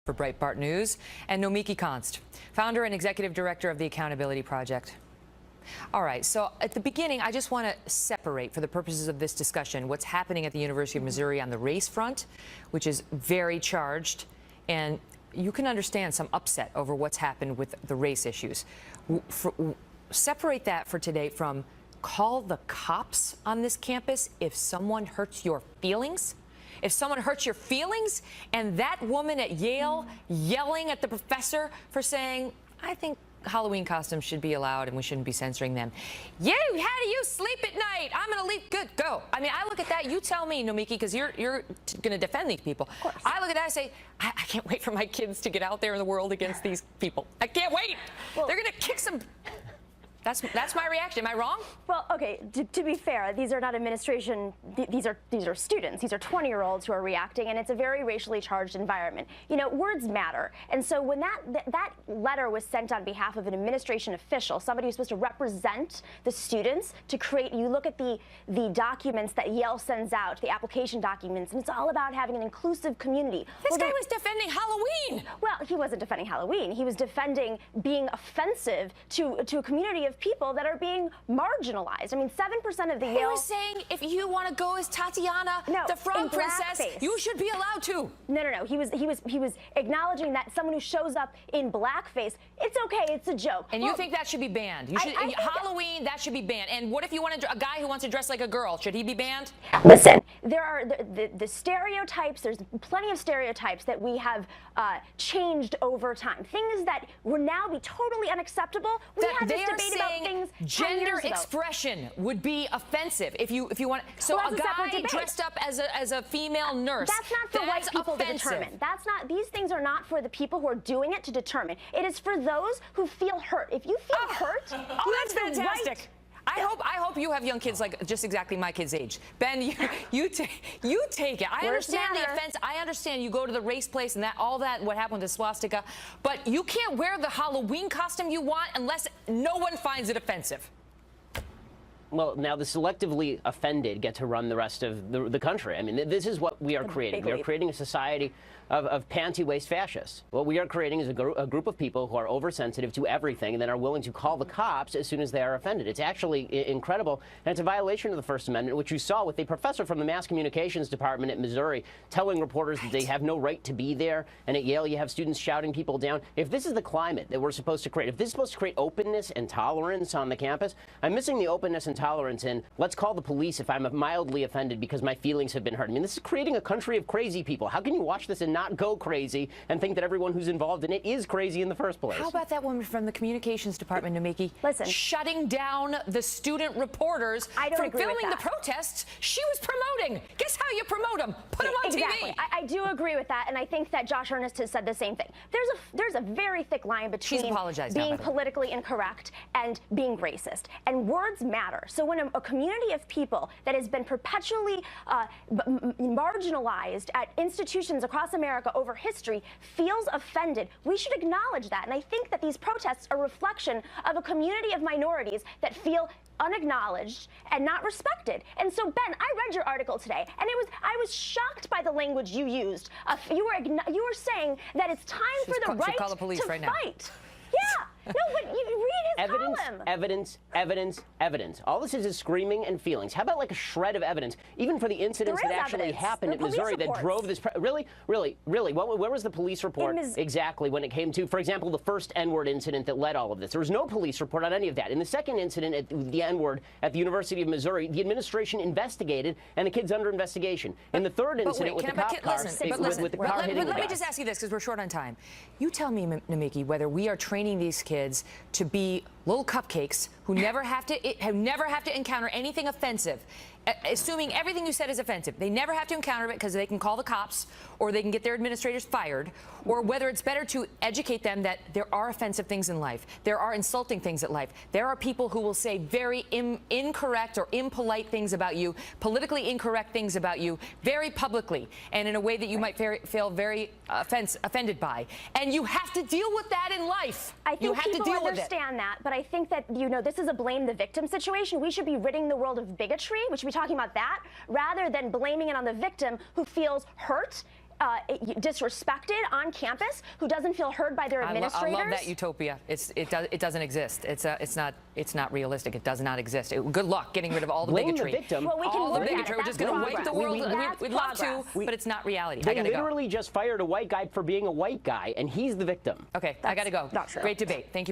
For Breitbart News, and Nomiki Konst, founder and executive director of the Accountability Project. All right, so at the beginning, I just want to separate, for the purposes of this discussion, what's happening at the University of Missouri on the race front, which is very charged, and you can understand some upset over what's happened with the race issues. Separate that for today from call the cops on this campus if someone hurts your feelings. If someone hurts your feelings, and that woman at Yale yelling at the professor for saying, I think Halloween costumes should be allowed and we shouldn't be censoring them. How do you sleep at night? I'm going to leave. Good, go. I mean, I look at that. You tell me, Nomiki, because you're going to defend these people. Of course. I look at that and say, I can't wait for my kids to get out there in the world against these people. I can't wait. Well, they're going to kick some... That's my reaction. Am I wrong? Well, okay, to be fair, these are not administration, these are students. These are 20-year-olds who are reacting, and it's a very racially charged environment. You know, words matter. And so when that letter was sent on behalf of an administration official, somebody who's supposed to represent the students, to create, you look at the documents that Yale sends out, the application documents, and it's all about having an inclusive community. This guy was defending Halloween. Well, he wasn't defending Halloween. He was defending being offensive to a community of people that are being marginalized. I mean, 7% of the Yale... He was saying if you want to go as Tatiana, the frog princess, you should be allowed to. No. He was acknowledging that someone who shows up in blackface, it's okay, it's a joke. And you think that should be banned? You should, Halloween, that should be banned. And what if you want a guy who wants to dress like a girl? Should he be banned? Listen, there are the stereotypes. There's plenty of stereotypes that we have changed over time. Things that would now be totally unacceptable. We had this debate about things gender expression would be offensive if you want. So well, a guy dressed up as a female nurse. That's not for white people to determine. That's not. These things are not for the people who are doing it to determine. It is for those who feel hurt. If you feel hurt, that's fantastic. I hope you have young kids like just exactly my kid's age. Ben, you take it. I understand the offense. I understand you go to the race place and what happened to swastika, but you can't wear the Halloween costume you want unless no one finds it offensive. Well, now the selectively offended get to run the rest of the country. I mean, this is what we are creating. We are creating a society of panty-waist fascists. What we are creating is a group of people who are oversensitive to everything and then are willing to call the cops as soon as they are offended. It's actually incredible, and it's a violation of the First Amendment, which you saw with a professor from the Mass Communications Department at Missouri telling reporters that they have no right to be there, and at Yale you have students shouting people down. If this is the climate that we're supposed to create, if this is supposed to create openness and tolerance on the campus, I'm missing the openness and tolerance in let's call the police if I'm mildly offended because my feelings have been hurt. I mean, this is creating a country of crazy people. How can you watch this and not go crazy and think that everyone who's involved in it is crazy in the first place? How about that woman from the communications department, Nomiki? Listen, shutting down the student reporters from filming the protests she was promoting. Guess how you promote them? Put them on TV. I do agree with that, and I think that Josh Earnest has said the same thing. There's a very thick line between being politically incorrect and being racist, and words matter. So when a community of people that has been perpetually marginalized at institutions across America over history feels offended, we should acknowledge that. And I think that these protests are a reflection of a community of minorities that feel unacknowledged and not respected. And so, Ben, I read your article today, and I was shocked by the language you used. You were saying that it's time for the right call the police to right fight. Yeah. No, but you read his column. Evidence. All this is screaming and feelings. How about like a shred of evidence, even for the incidents that actually happened at Missouri that drove this? Really? Where was the police report exactly when it came to, for example, the first N-word incident that led all of this? There was no police report on any of that. In the second incident at the N-word at the University of Missouri, the administration investigated, and the kid's under investigation. In the third incident with the cop car, with the car hitting the guy. Let me just ask you this, because we're short on time. You tell me, Nomiki, whether we are training these kids to be little cupcakes who never have to encounter anything offensive, assuming everything you said is offensive. They never have to encounter it because they can call the cops or they can get their administrators fired, or whether it's better to educate them that there are offensive things in life. There are insulting things in life. There are people who will say very incorrect or impolite things about you, politically incorrect things about you, very publicly and in a way that you might feel very offended by. And you have to deal with that in life. I think people understand that, but I think that, this is a blame the victim situation. We should be ridding the world of bigotry. We should be talking about that rather than blaming it on the victim who feels hurt disrespected on campus, who doesn't feel heard by their administrators. I love that utopia. It doesn't exist. It's not realistic. It does not exist. Good luck getting rid of all the Blame bigotry. the victim. Well, we can all the look at bigotry. it. We're just That's going to wipe the world. progress. We'd love to, Progress. but it's not reality. They I gotta literally just fired a white guy for being a white guy, and he's the victim. Okay, I got to go. Not true. Great debate. Thank you.